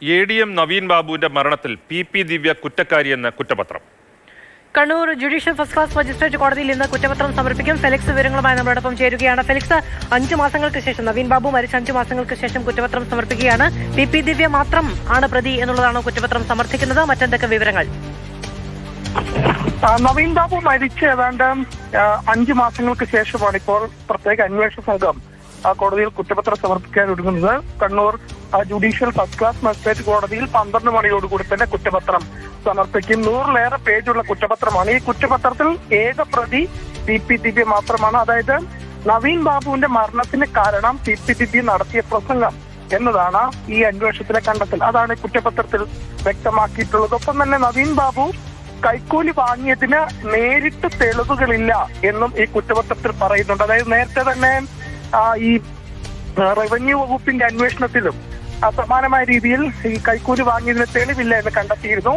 ADM Naveen ബാബുവിന്റെ മരണത്തിൽ PP ദിവ്യ കുറ്റക്കാരിയെന്ന കുറ്റപത്രം. Kannur judicial first class magistrate കോടതിയിൽ ഇന്ന് കുറ്റപത്രം സമർപ്പിക്കും. ഫെലിക്സ് വിവരങ്ങളുമായി നമ്മളോടൊപ്പം ചേരുകയാണ്. ഫെലിക്സ്, 5 മാസങ്ങൾക്ക് ശേഷം നവീൻ ബാബു മരിച്ച 5 മാസങ്ങൾക്ക് ശേഷം കുറ്റപത്രം സമർപ്പിക്കുകയാണ്. PP ദിവ്യ മാത്രം ആണ് പ്രതി എന്നുള്ളതാണ് കുറ്റപത്രം സമർത്ഥിക്കുന്നത്. മറ്റെന്തൊക്കെ വിവരങ്ങൾ? നവീൻ ബാബു മരിച്ച് ഏതാണ്ട് 5 മാസങ്ങൾക്ക് ശേഷമാണ് ഇപ്പോൾ പ്രത്യേക അന്വേഷണ സംഘം കോടതിയിൽ കുറ്റപത്രം സമർപ്പിക്കാൻ ഒരുങ്ങുന്നത്. Kannur judicial first class magistrate കോടതിയിൽ 12 മണിയോടുകൂടി തന്നെ കുറ്റപത്രം സമർപ്പിക്കും. 100-ലേറെ പേജുള്ള കുറ്റപത്രമാണ്. ഈ കുറ്റപത്രത്തിൽ ഏക പ്രതി PP ദിവ്യ മാത്രമാണ്. അതായത് നവീൻ ബാബുവിന്റെ മരണത്തിന് കാരണം PP ദിവ്യ നടത്തിയ പ്രസംഗം എന്നതാണ് ഈ അന്വേഷണത്തിലെ കണ്ടെത്തൽ. അതാണ് കുറ്റപത്രത്തിൽ വ്യക്തമാക്കിയിട്ടുള്ളത്. ഒപ്പം തന്നെ നവീൻ ബാബു കൈക്കൂലി വാങ്ങിയതിന് നേരിട്ട് തെളിവുകളില്ല എന്നും ഈ കുറ്റപത്രത്തിൽ പറയുന്നുണ്ട്. അതായത് നേരത്തെ തന്നെ ഈ റവന്യൂ വകുപ്പിന്റെ അന്വേഷണത്തിലും സമാനമായ രീതിയിൽ ഈ കൈക്കൂലി വാങ്ങിയതിന് തെളിവില്ല എന്ന് കണ്ടെത്തിയിരുന്നു.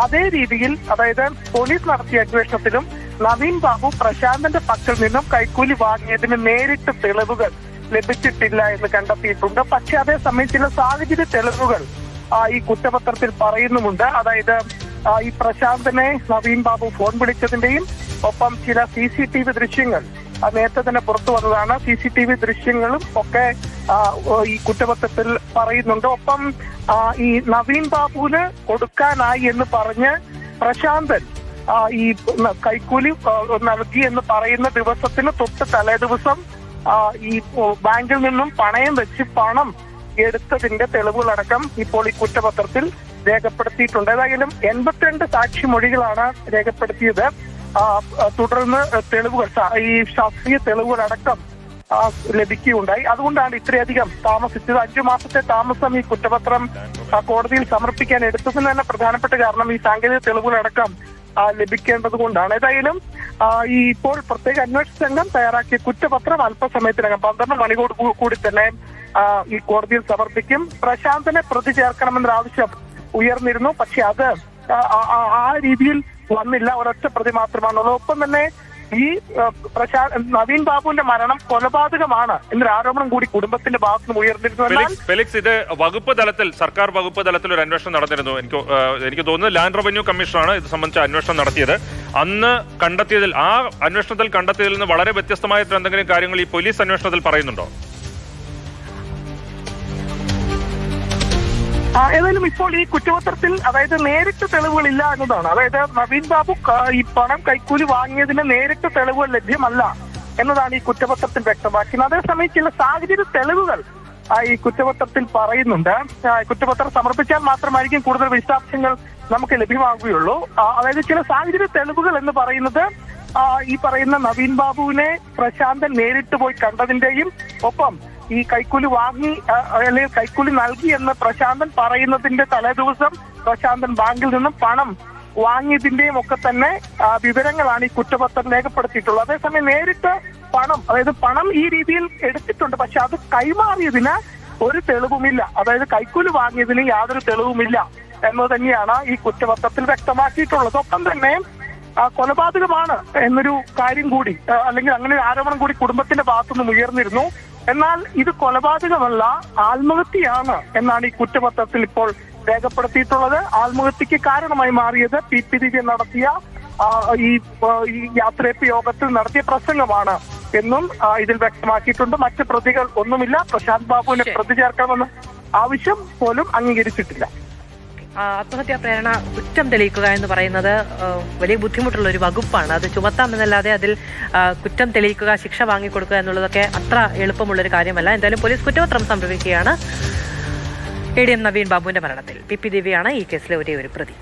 അതേ രീതിയിൽ അതായത് പോലീസ് നടത്തിയ അന്വേഷണത്തിലും നവീൻ ബാബു പ്രശാന്തന്റെ പക്കൽ നിന്നും കൈക്കൂലി വാങ്ങിയതിന് നേരിട്ട് തെളിവുകൾ ലഭിച്ചിട്ടില്ല എന്ന് കണ്ടെത്തിയിട്ടുണ്ട്. പക്ഷെ അതേസമയം ചില സാഹചര്യ തെളിവുകൾ ഈ കുറ്റപത്രത്തിൽ പറയുന്നുമുണ്ട്. അതായത് ഈ പ്രശാന്തനെ നവീൻ ബാബു ഫോൺ വിളിച്ചതിന്റെയും ഒപ്പം ചില CCTV ദൃശ്യങ്ങൾ നേരത്തെ തന്നെ പുറത്തു വന്നതാണ്. CCTV ദൃശ്യങ്ങളും ഒക്കെ ഈ കുറ്റപത്രത്തിൽ പറയുന്നുണ്ട്. ഒപ്പം ഈ നവീൻ ബാബുവിന് കൊടുക്കാനായി എന്ന് പറഞ്ഞ് പ്രശാന്തൻ ഈ കൈക്കൂലി നൽകി എന്ന് പറയുന്ന ദിവസത്തിന് തൊട്ട് തലേ ദിവസം ഈ ബാങ്കിൽ നിന്നും പണയം വെച്ച് പണം എടുത്തതിന്റെ തെളിവുകളടക്കം ഇപ്പോൾ ഈ കുറ്റപത്രത്തിൽ രേഖപ്പെടുത്തിയിട്ടുണ്ട്. ഏതായാലും 82 സാക്ഷിമൊഴികളാണ് രേഖപ്പെടുത്തിയത്. തുടർന്ന് തെളിവുകൾ ഈ ശാസ്ത്രീയ തെളിവുകളടക്കം ലഭിക്കുകയുണ്ടായി. അതുകൊണ്ടാണ് ഇത്രയധികം താമസിച്ചത്. 5 മാസത്തെ താമസം ഈ കുറ്റപത്രം കോടതിയിൽ സമർപ്പിക്കാൻ എടുത്തതിന് തന്നെ പ്രധാനപ്പെട്ട കാരണം ഈ സാങ്കേതിക തെളിവുകളടക്കം ലഭിക്കേണ്ടത് കൊണ്ടാണ്. ഏതായാലും ഈ ഇപ്പോൾ പ്രത്യേക അന്വേഷണ സംഘം തയ്യാറാക്കിയ കുറ്റപത്രം അല്പസമയത്തിനകം 12 മണിയോട് കൂടി തന്നെ ഈ കോടതിയിൽ സമർപ്പിക്കും. പ്രശാന്തനെ പ്രതി ചേർക്കണമെന്നൊരു ആവശ്യം ഉയർന്നിരുന്നു. പക്ഷെ അത് ആ രീതിയിൽ വന്നില്ല. ഒരൊറ്റ പ്രതി മാത്രമാണുള്ളത്. ഒപ്പം തന്നെ ഈ നവീൻ ബാബുവിന്റെ മരണം കൊലപാതകമാണ് എന്നൊരു ആരോപണം കൂടി കുടുംബത്തിന്റെ ഭാഗത്ത് നിന്ന് ഉയർന്നിരുന്നു. ഫെലിക്സ്, ഇത് വകുപ്പ് തലത്തിൽ, സർക്കാർ വകുപ്പ് തലത്തിൽ ഒരു അന്വേഷണം നടന്നിരുന്നു. എനിക്ക് തോന്നുന്നത് ലാൻഡ് റവന്യൂ കമ്മീഷണറാണ് ഇത് സംബന്ധിച്ച അന്വേഷണം നടത്തിയത്. അന്ന് കണ്ടെത്തിയതിൽ, ആ അന്വേഷണത്തിൽ കണ്ടെത്തിയതിൽ നിന്ന് വളരെ വ്യത്യസ്തമായിട്ട് എന്തെങ്കിലും കാര്യങ്ങൾ ഈ പോലീസ് അന്വേഷണത്തിൽ പറയുന്നുണ്ടോ? ഏതായാലും ഇപ്പോൾ ഈ കുറ്റപത്രത്തിൽ അതായത് നേരിട്ട് തെളിവുകളില്ല എന്നതാണ്. അതായത് നവീൻ ബാബു ഈ പണം കൈക്കൂലി വാങ്ങിയതിന് നേരിട്ട് തെളിവുകൾ ലഭ്യമല്ല എന്നതാണ് ഈ കുറ്റപത്രത്തിൽ വ്യക്തമാക്കുന്നത്. അതേസമയം ചില സാഹചര്യ തെളിവുകൾ ഈ കുറ്റപത്രത്തിൽ പറയുന്നുണ്ട്. കുറ്റപത്രം സമർപ്പിച്ചാൽ മാത്രമായിരിക്കും കൂടുതൽ വിശദാംശങ്ങൾ നമുക്ക് ലഭ്യമാകുകയുള്ളൂ. അതായത് ചില സാഹചര്യ തെളിവുകൾ എന്ന് പറയുന്നത് ഈ പറയുന്ന നവീൻ ബാബുവിനെ പ്രശാന്തൻ നേരിട്ട് പോയി കണ്ടതിന്റെയും ഒപ്പം ഈ കൈക്കൂലി വാങ്ങി അല്ലെങ്കിൽ കൈക്കൂലി നൽകി എന്ന് പ്രശാന്തൻ പറയുന്നതിന്റെ തലേദിവസം പ്രശാന്തൻ ബാങ്കിൽ നിന്നും പണം വാങ്ങിയതിന്റെയും ഒക്കെ തന്നെ വിവരങ്ങളാണ് ഈ കുറ്റപത്രം രേഖപ്പെടുത്തിയിട്ടുള്ളത്. അതേസമയം നേരിട്ട് പണം, അതായത് പണം ഈ രീതിയിൽ എടുത്തിട്ടുണ്ട്, പക്ഷെ അത് കൈമാറിയതിന് ഒരു തെളിവുമില്ല. അതായത് കൈക്കൂലി വാങ്ങിയതിന് യാതൊരു തെളിവുമില്ല എന്നത് തന്നെയാണ് ഈ കുറ്റപത്രത്തിൽ വ്യക്തമാക്കിയിട്ടുള്ളത്. ഒപ്പം തന്നെ കൊലപാതകമാണ് എന്നൊരു കാര്യം കൂടി, അല്ലെങ്കിൽ അങ്ങനെ ഒരു ആരോപണം കൂടി കുടുംബത്തിന്റെ ഭാഗത്തുനിന്നും ഉയർന്നിരുന്നു. എന്നാൽ ഇത് കൊലപാതകമല്ല, ആത്മഹത്യയാണ് എന്നാണ് ഈ കുറ്റപത്രത്തിൽ ഇപ്പോൾ രേഖപ്പെടുത്തിയിട്ടുള്ളത്. ആത്മഹത്യക്ക് കാരണമായി മാറിയത് PP ദിവ്യ നടത്തിയ ഈ യാത്രയപ്പ് യോഗത്തിൽ നടത്തിയ പ്രസംഗമാണ് എന്നും ഇതിൽ വ്യക്തമാക്കിയിട്ടുണ്ട്. മറ്റ് പ്രതികൾ ഒന്നുമില്ല. പ്രശാന്ത് ബാബുവിനെ പ്രതി ചേർക്കണമെന്ന ആവശ്യം പോലും അംഗീകരിച്ചിട്ടില്ല. ആത്മഹത്യാ പ്രേരണ കുറ്റം തെളിയിക്കുക എന്ന് പറയുന്നത് വലിയ ബുദ്ധിമുട്ടുള്ള ഒരു വകുപ്പാണ്. അത് ചുമത്താമെന്നല്ലാതെ അതിൽ കുറ്റം തെളിയിക്കുക, ശിക്ഷ വാങ്ങിക്കൊടുക്കുക എന്നുള്ളതൊക്കെ അത്ര എളുപ്പമുള്ളൊരു കാര്യമല്ല. എന്തായാലും പോലീസ് കുറ്റപത്രം സമർപ്പിക്കുകയാണ്. ADM നവീൻ ബാബുവിന്റെ മരണത്തിൽ PP ദിവ്യയാണ് ഈ കേസിലെ ഒരേ ഒരു പ്രതി.